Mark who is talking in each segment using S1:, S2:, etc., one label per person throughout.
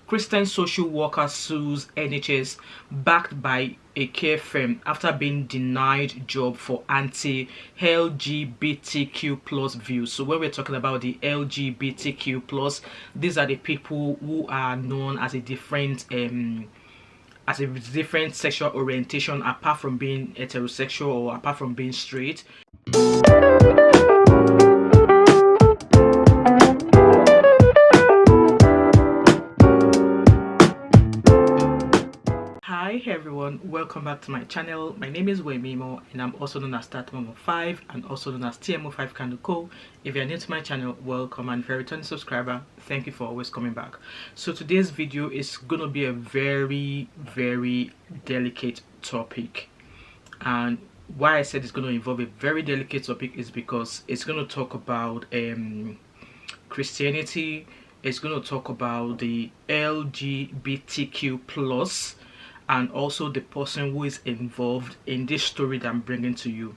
S1: Christian social worker sues NHS backed by a care firm after being denied job for anti-LGBTQ plus views. So when we're talking about the LGBTQ plus, these are the people who are known as a different sexual orientation apart from being heterosexual or apart from being straight. Hi everyone, welcome back to my channel. My name is Wemimo and I'm also known as Tatmomo5 and also known as TMO5 Kanduko. If you're new to my channel, welcome, and if you're a returning subscriber, thank you for always coming back. So today's video is going to be a very delicate topic, and why I said it's going to involve a very delicate topic is because it's going to talk about Christianity. It's going to talk about the LGBTQ plus and also the person who is involved in this story that I'm bringing to you.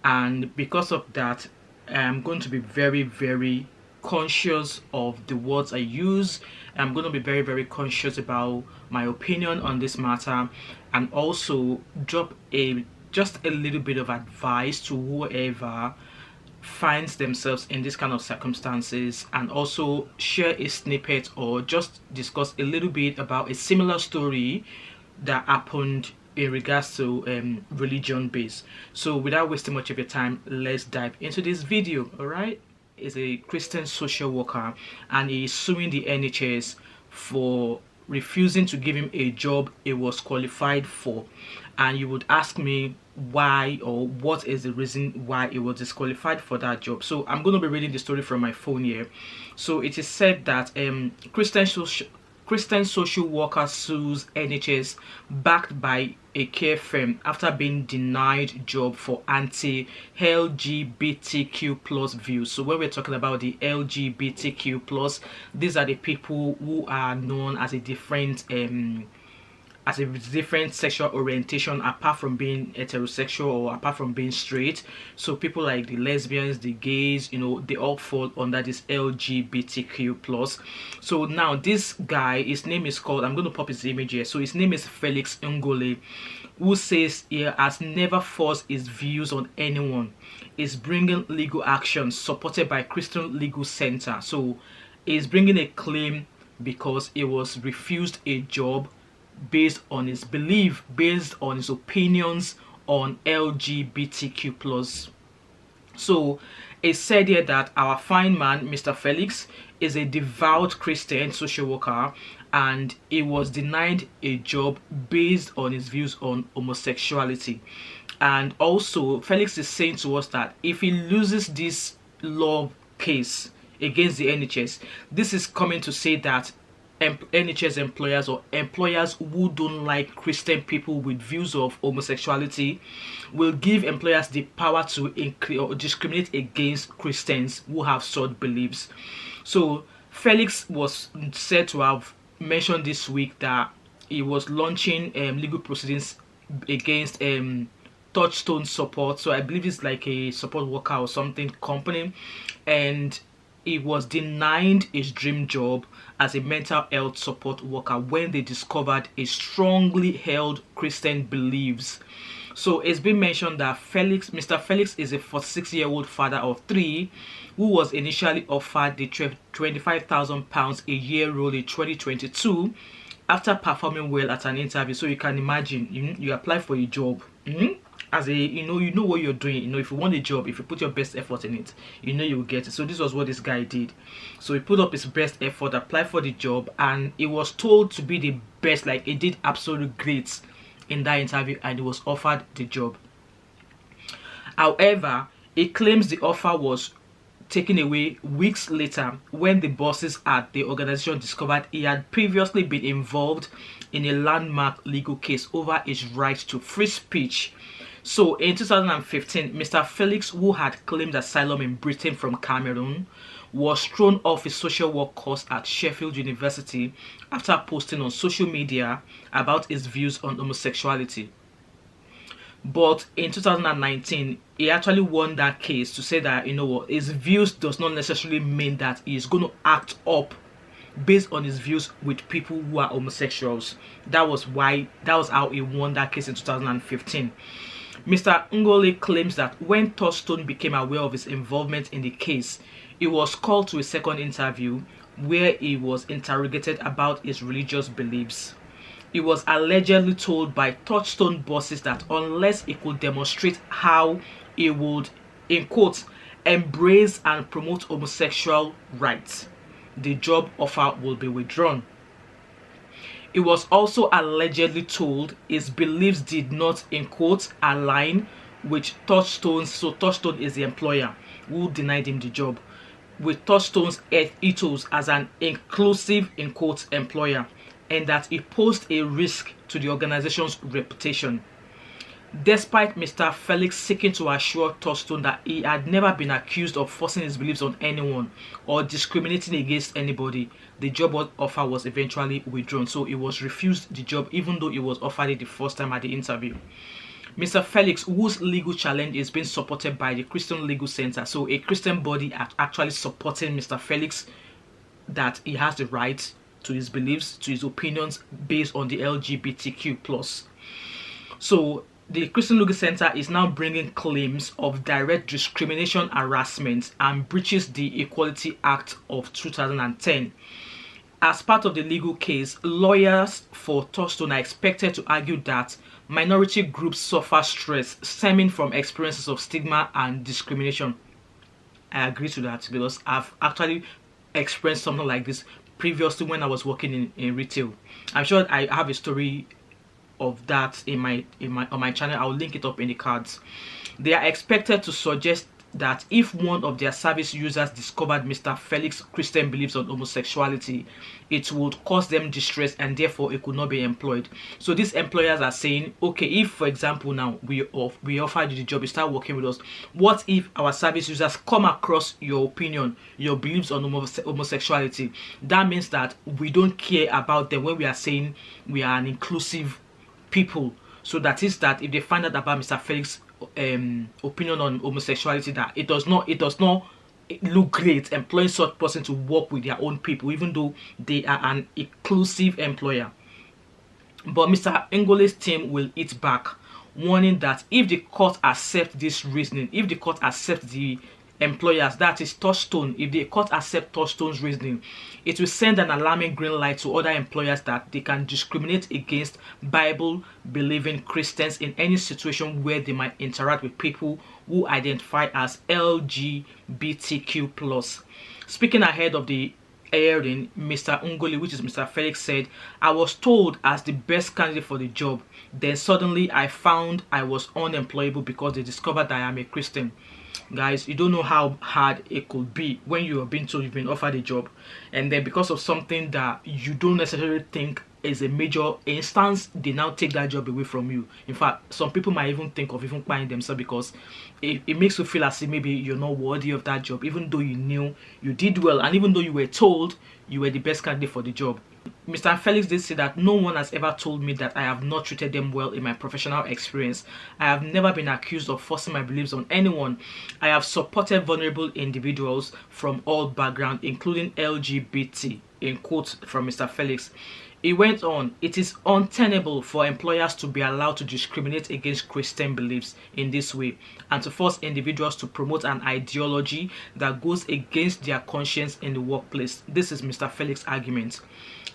S1: And because of that, I'm going to be very conscious of the words I use. I'm going to be very conscious about my opinion on this matter, and also drop just a little bit of advice to whoever finds themselves in this kind of circumstances, and also share a snippet or just discuss a little bit about a similar story that happened in regards to religion based. So without wasting much of your time, let's dive into this video. All right, is a Christian social worker and he is suing the NHS for refusing to give him a job he was qualified for. And you would ask me why, or what is the reason why he was disqualified for that job. So I'm going to be reading the story from my phone here. So it is said that Christian social worker sues NHS backed by a care firm after being denied job for anti-LGBTQ plus views. So when we're talking about the LGBTQ plus, these are the people who are known as a different sexual orientation apart from being heterosexual or apart from being straight. So people like the lesbians, the gays, you know, they all fall under this LGBTQ plus. So now this guy, his name is called, I'm going to pop his image here. So his name is Felix Ngole, who says he has never forced his views on anyone. Is bringing legal action supported by Christian Legal Center. So he's bringing a claim because he was refused a job based on his belief, based on his opinions on LGBTQ plus. So it said here that our fine man, Mr. Felix, is a devout Christian social worker and he was denied a job based on his views on homosexuality. And also Felix is saying to us that if he loses this law case against the NHS, this is coming to say that NHS employers or employers who don't like Christian people with views of homosexuality will give employers the power to discriminate against Christians who have such beliefs. So Felix was said to have mentioned this week that he was launching legal proceedings against Touchstone Support. So I believe it's like a support worker or something company, and he was denied his dream job as a mental health support worker when they discovered his strongly held Christian beliefs. So it's been mentioned that Mr. Felix is a 46-year-old father of 3 who was initially offered the £25,000 a year role in 2022 after performing well at an interview. So you can imagine, you apply for a job. As a you know what you're doing. If you want a job, if you put your best effort in it, you will get it. So this was what this guy did. So he put up his best effort, applied for the job, and he was told to be the best. Like, he did absolutely great in that interview and he was offered the job. However, he claims the offer was taken away weeks later when the bosses at the organization discovered he had previously been involved in a landmark legal case over his right to free speech. So in 2015, Mr. Felix, who had claimed asylum in Britain from Cameroon, was thrown off his social work course at Sheffield University after posting on social media about his views on homosexuality. But in 2019, he actually won that case to say that, his views does not necessarily mean that he is going to act up based on his views with people who are homosexuals. That was how he won that case in 2015. Mr. Ngole claims that when Touchstone became aware of his involvement in the case, he was called to a second interview where he was interrogated about his religious beliefs. He was allegedly told by Touchstone bosses that unless he could demonstrate how he would, in quotes, embrace and promote homosexual rights, the job offer will be withdrawn. He was also allegedly told his beliefs did not, in quotes, align with Touchstone's, so Touchstone is the employer who denied him the job, with Touchstone's ethos as an inclusive, in quotes, employer, and that he posed a risk to the organization's reputation. Despite Mr. Felix seeking to assure Touchstone that he had never been accused of forcing his beliefs on anyone or discriminating against anybody, the job offer was eventually withdrawn. So he was refused the job even though he was offered it the first time at the interview. Mr. Felix, whose legal challenge is being supported by the Christian Legal Center, so a Christian body actually supporting Mr. Felix, that he has the right to his beliefs, to his opinions based on the LGBTQ+. So the Christian Legal Center is now bringing claims of direct discrimination, harassment, and breaches the Equality Act of 2010. As part of the legal case, lawyers for Touchstone are expected to argue that minority groups suffer stress stemming from experiences of stigma and discrimination. I agree to that because I've actually experienced something like this previously when I was working in retail. I'm sure I have a story of that on my channel. I'll link it up in the cards. They are expected to suggest that if one of their service users discovered Mr. Felix's Christian beliefs on homosexuality, it would cause them distress and therefore it could not be employed. So these employers are saying, okay, if for example now we offered you the job, you start working with us, what if our service users come across your opinion, your beliefs on homosexuality? That means that we don't care about them when we are saying we are an inclusive people. So that is that if they find out about Mr. Felix's opinion on homosexuality, that it does not look great employing such person to work with their own people, even though they are an inclusive employer. But Mr. Ngole's team will hit back, warning that if the court accepts this reasoning, if the court accepts the employers, that is Touchstone, if the court accepts Touchstone's reasoning, it will send an alarming green light to other employers that they can discriminate against Bible-believing Christians in any situation where they might interact with people who identify as LGBTQ+. Speaking ahead of the airing, Mr. Ngole, which is Mr. Felix, said, "I was told as the best candidate for the job. Then suddenly I found I was unemployable because they discovered that I am a Christian." Guys, you don't know how hard it could be when you are being told you've been offered a job, and then because of something that you don't necessarily think is a major instance, they now take that job away from you. In fact, some people might even think of even buying themselves because it makes you feel as if maybe you're not worthy of that job, even though you knew you did well and even though you were told you were the best candidate for the job. Mr. Felix did say that no one has ever told me that I have not treated them well in my professional experience. I have never been accused of forcing my beliefs on anyone. I have supported vulnerable individuals from all backgrounds, including LGBT, in quotes from Mr. Felix. He went on, "It is untenable for employers to be allowed to discriminate against Christian beliefs in this way and to force individuals to promote an ideology that goes against their conscience in the workplace." This is Mr. Felix's argument.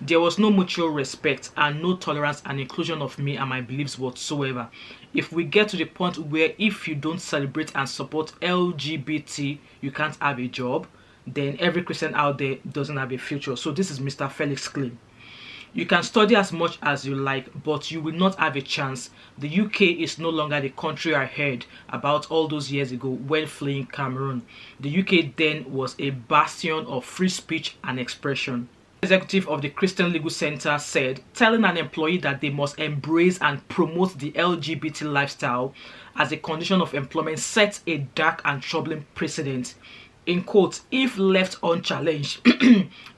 S1: "There was no mutual respect and no tolerance and inclusion of me and my beliefs whatsoever. If we get to the point where if you don't celebrate and support LGBT, you can't have a job, then every Christian out there doesn't have a future." So this is Mr. Felix's claim. "You can study as much as you like, but you will not have a chance. The UK is no longer the country I heard about all those years ago when fleeing Cameroon. The UK then was a bastion of free speech and expression." Executive of the Christian Legal Center said, "Telling an employee that they must embrace and promote the LGBT lifestyle as a condition of employment sets a dark and troubling precedent. in quotes, if left unchallenged,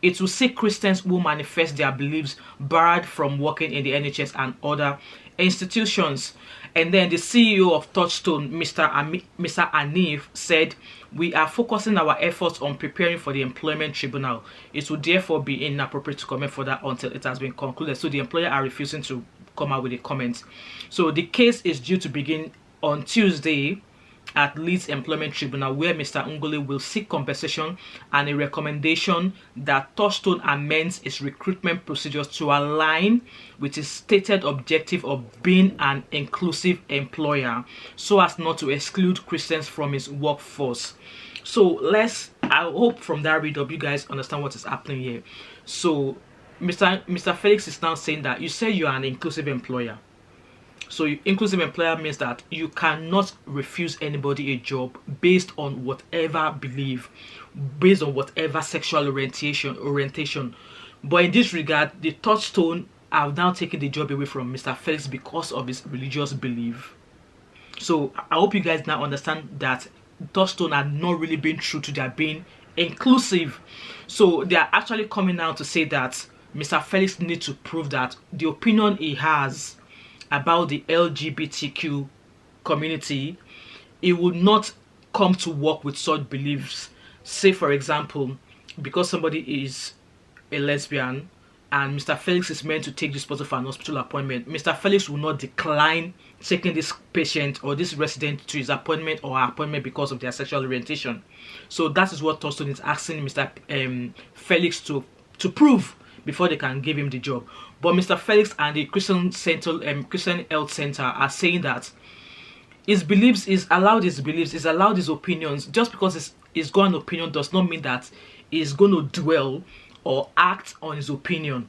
S1: it will see Christians who manifest their beliefs barred from working in the NHS and other institutions. And then the CEO of Touchstone, Mr. Anif, said, "We are focusing our efforts on preparing for the employment tribunal. It would therefore be inappropriate to comment further until it has been concluded." So the employer are refusing to come out with a comment. So the case is due to begin on Tuesday at Leeds Employment Tribunal, where Mr. Ngole will seek compensation and a recommendation that Touchstone amends its recruitment procedures to align with its stated objective of being an inclusive employer, so as not to exclude Christians from its workforce. So I hope from that read up you guys understand what is happening here. So Mr. Felix is now saying that you say you are an inclusive employer. So inclusive employer means that you cannot refuse anybody a job based on whatever belief, based on whatever sexual orientation. But in this regard, the Touchstone have now taken the job away from Mr. Felix because of his religious belief. So I hope you guys now understand that Touchstone are not really being true to their being inclusive. So they are actually coming out to say that Mr. Felix needs to prove that the opinion he has about the LGBTQ community, he would not come to work with such beliefs. Say for example, because somebody is a lesbian and Mr. Felix is meant to take this person for an hospital appointment, Mr. Felix will not decline taking this patient or this resident to his appointment or her appointment because of their sexual orientation. So that is what Thurston is asking Mr. Felix to prove before they can give him the job. But Mr. Felix and the Christian Health Center are saying that his beliefs is allowed, his opinions. Just because he's got an opinion does not mean that he's going to dwell or act on his opinion.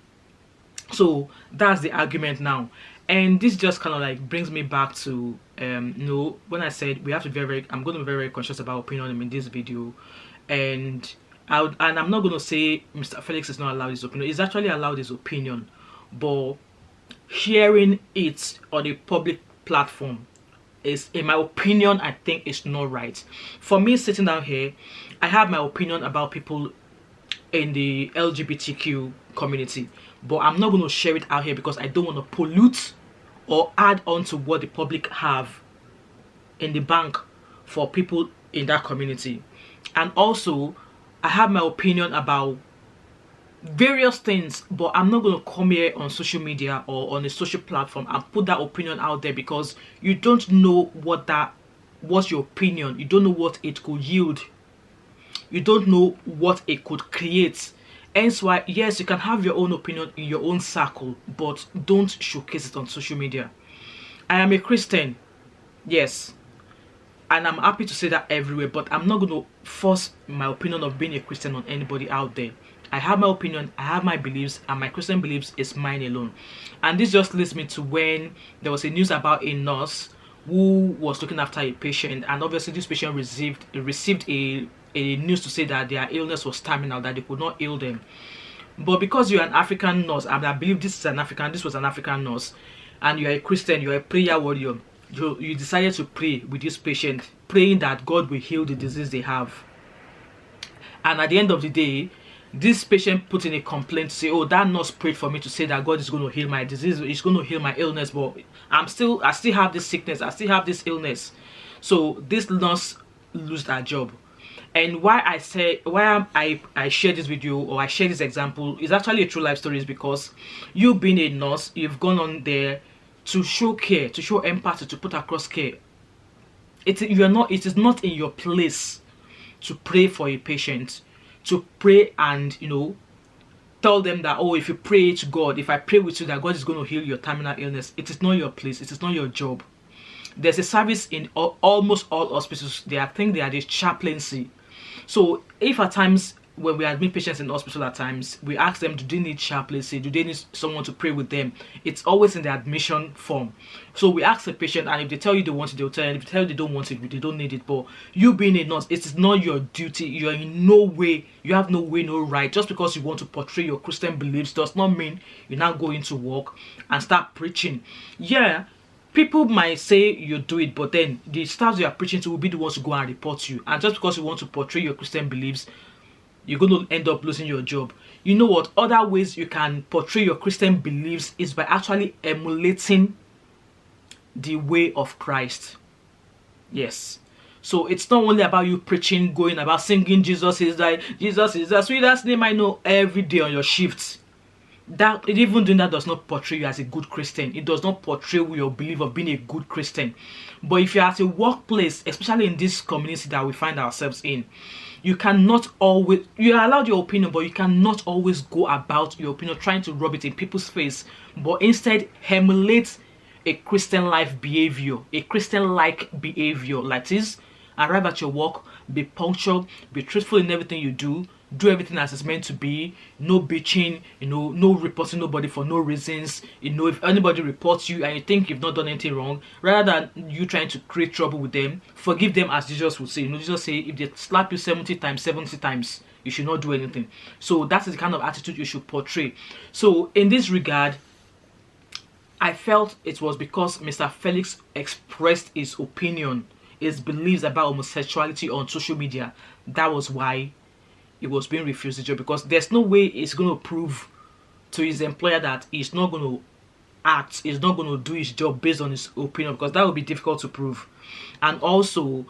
S1: So that's the argument now. And this just kind of like brings me back to when I said we have to be I'm going to be very conscious about opinion in this video. And I'm not going to say Mr. Felix is not allowed his opinion. He's actually allowed his opinion, but sharing it on a public platform is, in my opinion, I think it's not right. For me, sitting down here, I have my opinion about people in the LGBTQ community, but I'm not going to share it out here because I don't want to pollute or add on to what the public have in the bank for people in that community. And also, I have my opinion about various things, but I'm not going to come here on social media or on a social platform and put that opinion out there because you don't know what's your opinion. You don't know what it could yield. You don't know what it could create. Hence why, yes, you can have your own opinion in your own circle, but don't showcase it on social media. I am a Christian, yes, and I'm happy to say that everywhere, but I'm not going to force my opinion of being a Christian on anybody out there. I have my opinion, I have my beliefs, and my Christian beliefs is mine alone. And this just leads me to when there was a news about a nurse who was looking after a patient, and obviously this patient received a news to say that their illness was terminal, that they could not heal them. But because you're an African nurse, and I believe this was an African nurse, and you're a Christian, you're a prayer warrior, you decided to pray with this patient, praying that God will heal the disease they have. And at the end of the day, this patient put in a complaint to say, oh, that nurse prayed for me to say that God is going to heal my disease, He's going to heal my illness, but I still have this sickness, I still have this illness. So this nurse lost her job. And why I share this video or I share this example is actually a true life story, is because you being a nurse, you've gone on there to show care, to show empathy, to put across care. It is not in your place to pray for a patient, to pray and tell them that, oh, if you pray to God, if I pray with you that God is going to heal your terminal illness. It is not your place, it is not your job. There's a service in almost all hospitals. I think they are the chaplaincy. So if at times when we admit patients in hospital, at times we ask them, do they need chaplaincy, do they need someone to pray with them? It's always in the admission form. So we ask the patient, and if they tell you they want it, they'll tell you. And if they tell you they don't want it, they don't need it. But you being a nurse, it is not your duty. You are in no way, you have no way, no right. Just because you want to portray your Christian beliefs does not mean you now go into work and start preaching. Yeah, people might say you do it, but then the stars you are preaching to will be the ones to go and report you. And just because you want to portray your Christian beliefs, you're going to end up losing your job. You know what? Other ways you can portray your Christian beliefs is by actually emulating the way of Christ. Yes. So it's not only about you preaching, going about singing Jesus is the sweetest name I know every day on your shifts. That even doing that does not portray you as a good Christian. It does not portray your belief of being a good Christian. But if you're at a workplace, especially in this community that we find ourselves in, you cannot always, you are allowed your opinion, but you cannot always go about your opinion trying to rub it in people's face, but instead emulate a Christian life behavior, a Christian-like behavior. Like this, arrive at your work, be punctual, be truthful in everything you do everything as it's meant to be, no bitching, no reporting nobody for no reasons. If anybody reports you and you think you've not done anything wrong, rather than you trying to create trouble with them, forgive them as Jesus would say. Jesus say if they slap you 70 times, you should not do anything. So that is the kind of attitude you should portray. So in this regard, I felt it was because Mr. Felix expressed his opinion, his beliefs about homosexuality on social media. That was why he was being refused the job, because there's no way he's going to prove to his employer that he's not going to act, he's not going to do his job based on his opinion, because that would be difficult to prove. And also,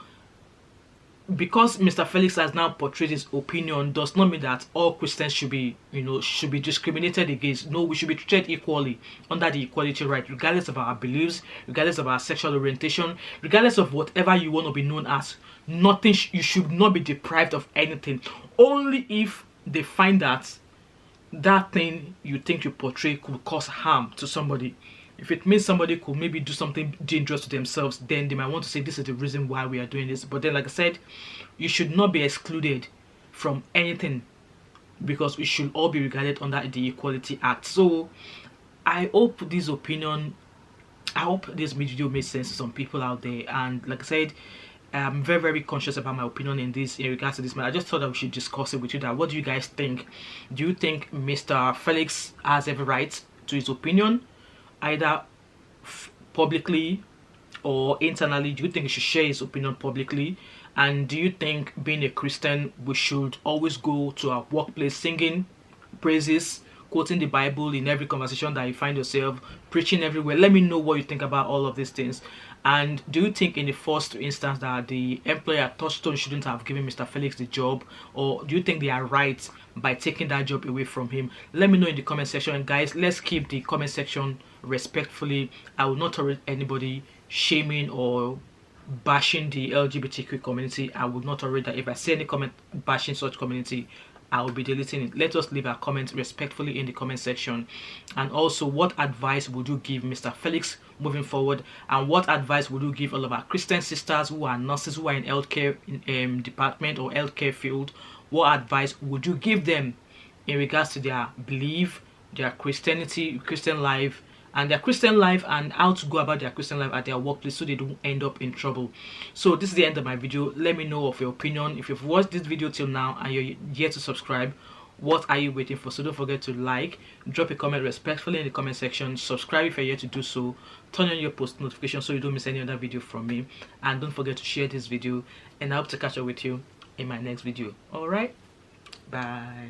S1: because Mr. Felix has now portrayed his opinion, does not mean that all Christians should be, should be discriminated against. No, we should be treated equally under the equality right, regardless of our beliefs, regardless of our sexual orientation, regardless of whatever you want to be known as. Nothing, you should not be deprived of anything. Only if they find that that thing you think you portray could cause harm to somebody. If it means somebody could maybe do something dangerous to themselves, then they might want to say this is the reason why we are doing this. But then, like I said, you should not be excluded from anything, because we should all be regarded under the Equality Act. So I hope this video made sense to some people out there. And like I said, I'm very, very conscious about my opinion in regards to this matter. I just thought that we should discuss it with you. That what do you guys think? Do you think Mr. Felix has every right to his opinion, either publicly or internally? Do you think he should share his opinion publicly? And do you think, being a Christian, we should always go to our workplace singing praises, quoting the Bible in every conversation that you find yourself, preaching everywhere? Let me know what you think about all of these things. And do you think in the first instance that the employer Touchstone shouldn't have given Mr. Felix the job, or do you think they are right by taking that job away from him? Let me know in the comment section. And guys, let's keep the comment section respectfully. I will not tolerate anybody shaming or bashing the LGBTQ community. I would not tolerate that. If I see any comment bashing such community, I will be deleting it. Let us leave our comments respectfully in the comment section. And also, what advice would you give Mr. Felix moving forward? And what advice would you give all of our Christian sisters who are nurses, who are in healthcare department or healthcare field? What advice would you give them in regards to their belief, their Christianity, Christian life, and how to go about their Christian life at their workplace so they don't end up in trouble? So this is the end of my video. Let me know of your opinion. If you've watched this video till now and you're yet to subscribe, what are you waiting for? So don't forget to like, drop a comment respectfully in the comment section, subscribe if you're yet to do so, turn on your post notifications so you don't miss any other video from me, and don't forget to share this video. And I hope to catch up with you in my next video. All right, bye.